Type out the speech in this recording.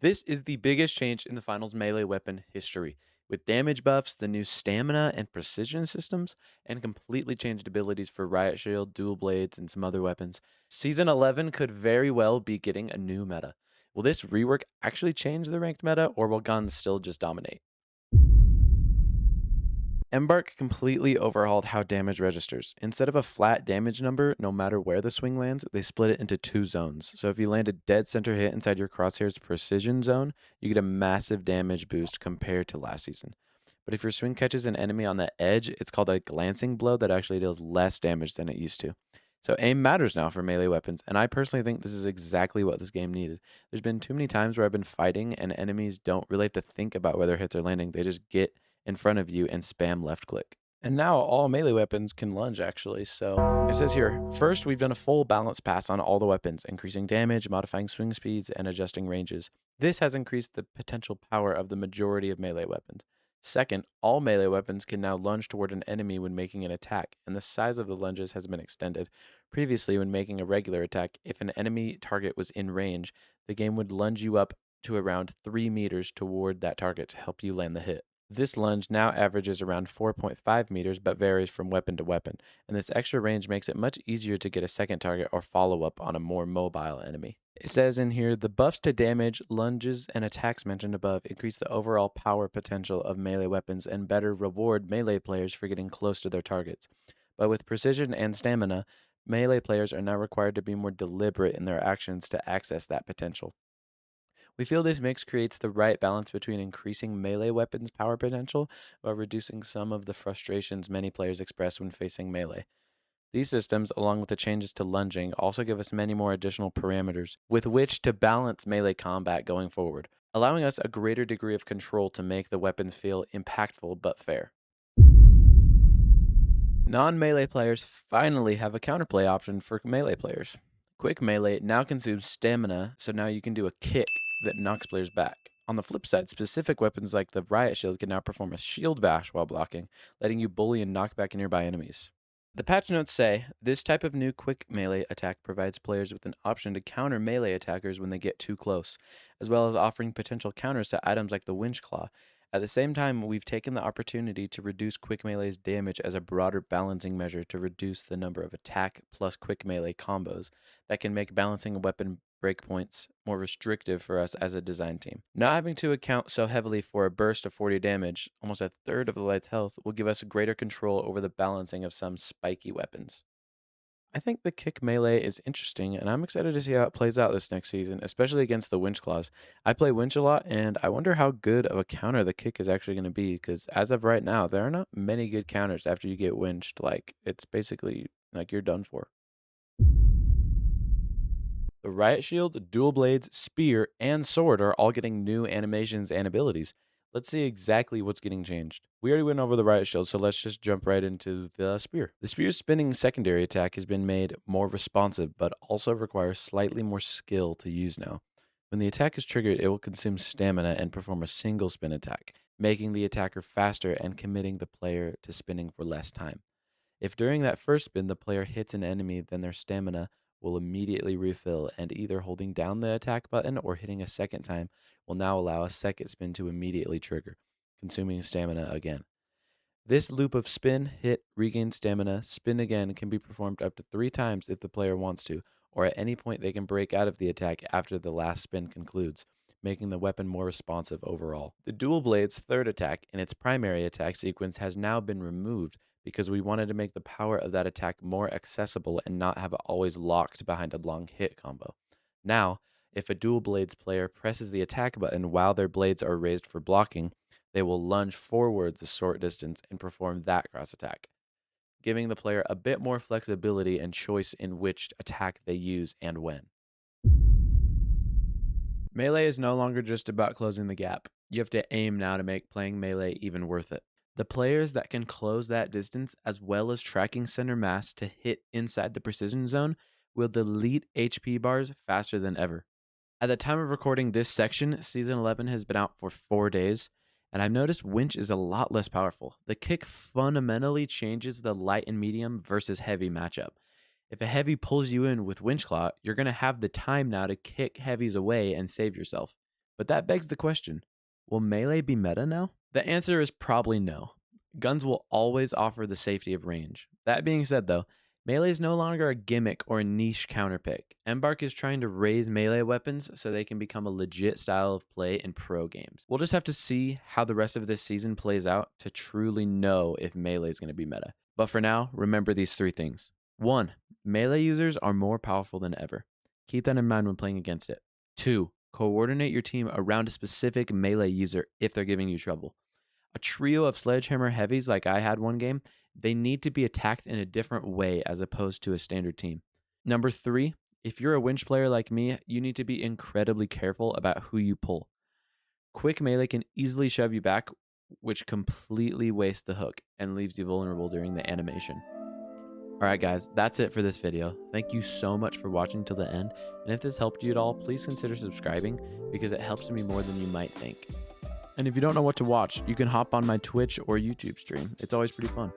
This is the biggest change in the finals melee weapon history, with damage buffs, the new stamina and precision systems, and completely changed abilities for Riot Shield, dual blades, and some other weapons. Season 11 could very well be getting a new meta. Will this rework actually change the ranked meta, or will guns still just dominate? Embark completely overhauled how damage registers. Instead of a flat damage number, no matter where the swing lands, they split it into two zones. So if you land a dead center hit inside your crosshair's precision zone, you get a massive damage boost compared to last season. But if your swing catches an enemy on the edge, it's called a glancing blow that actually deals less damage than it used to. So aim matters now for melee weapons, and I personally think this is exactly what this game needed. There's been too many times where I've been fighting and enemies don't really have to think about where their hits are landing. They just get in front of you and spam left click. And now all melee weapons can lunge actually. So it says here, first we've done a full balance pass on all the weapons, increasing damage, modifying swing speeds, and adjusting ranges. This has increased the potential power of the majority of melee weapons. Second, all melee weapons can now lunge toward an enemy when making an attack, and the size of the lunges has been extended. Previously, when making a regular attack, if an enemy target was in range, the game would lunge you up to around 3 meters toward that target to help you land the hit. This lunge now averages around 4.5 meters but varies from weapon to weapon, and this extra range makes it much easier to get a second target or follow up on a more mobile enemy. It says in here, the buffs to damage, lunges, and attacks mentioned above increase the overall power potential of melee weapons and better reward melee players for getting close to their targets. But with precision and stamina, melee players are now required to be more deliberate in their actions to access that potential. We feel this mix creates the right balance between increasing melee weapons' power potential while reducing some of the frustrations many players express when facing melee. These systems, along with the changes to lunging, also give us many more additional parameters with which to balance melee combat going forward, allowing us a greater degree of control to make the weapons feel impactful but fair. Non-melee players finally have a counterplay option for melee players. Quick melee now consumes stamina, so now you can do a kick that knocks players back. On the flip side, specific weapons like the Riot Shield can now perform a shield bash while blocking, letting you bully and knock back nearby enemies. The patch notes say, this type of new quick melee attack provides players with an option to counter melee attackers when they get too close, as well as offering potential counters to items like the winch claw. At the same time, we've taken the opportunity to reduce quick melee's damage as a broader balancing measure to reduce the number of attack plus quick melee combos that can make balancing weapon breakpoints more restrictive for us as a design team. Not having to account so heavily for a burst of 40 damage, almost a third of the light's health, will give us greater control over the balancing of some spiky weapons. I think the kick melee is interesting, and I'm excited to see how it plays out this next season, especially against the winch claws. I play winch a lot, and I wonder how good of a counter the kick is actually going to be, because as of right now, there are not many good counters after you get winched. Like, it's basically like you're done for. The Riot Shield, Dual Blades, Spear, and Sword are all getting new animations and abilities. Let's see exactly what's getting changed. We already went over the Riot Shield, so let's just jump right into the Spear. The Spear's spinning secondary attack has been made more responsive, but also requires slightly more skill to use now. When the attack is triggered, it will consume stamina and perform a single spin attack, making the attacker faster and committing the player to spinning for less time. If during that first spin the player hits an enemy, then their stamina will immediately refill, and either holding down the attack button or hitting a second time will now allow a second spin to immediately trigger, consuming stamina again. This loop of spin, hit, regain stamina, spin again can be performed up to 3 times if the player wants to, or at any point they can break out of the attack after the last spin concludes, making the weapon more responsive overall. The Dual Blade's third attack in its primary attack sequence has now been removed because we wanted to make the power of that attack more accessible and not have it always locked behind a long hit combo. Now, if a Dual Blades player presses the attack button while their blades are raised for blocking, they will lunge forwards a short distance and perform that cross attack, giving the player a bit more flexibility and choice in which attack they use and when. Melee is no longer just about closing the gap. You have to aim now to make playing melee even worth it. The players that can close that distance as well as tracking center mass to hit inside the precision zone will delete HP bars faster than ever. At the time of recording this section, Season 11 has been out for 4 days, and I've noticed winch is a lot less powerful. The kick fundamentally changes the light and medium versus heavy matchup. If a heavy pulls you in with winch claw, you're going to have the time now to kick heavies away and save yourself. But that begs the question, will melee be meta now? The answer is probably no. Guns will always offer the safety of range. That being said though, melee is no longer a gimmick or a niche counterpick. Embark is trying to raise melee weapons so they can become a legit style of play in pro games. We'll just have to see how the rest of this season plays out to truly know if melee is going to be meta. But for now, remember these 3 things. 1. Melee users are more powerful than ever. Keep that in mind when playing against it. 2. Coordinate your team around a specific melee user if they're giving you trouble. A trio of sledgehammer heavies like I had one game, they need to be attacked in a different way as opposed to a standard team. Number 3, if you're a winch player like me, you need to be incredibly careful about who you pull. Quick melee can easily shove you back, which completely wastes the hook and leaves you vulnerable during the animation. Alright guys, that's it for this video. Thank you so much for watching till the end, and if this helped you at all, please consider subscribing because it helps me more than you might think. And if you don't know what to watch, you can hop on my Twitch or YouTube stream. It's always pretty fun.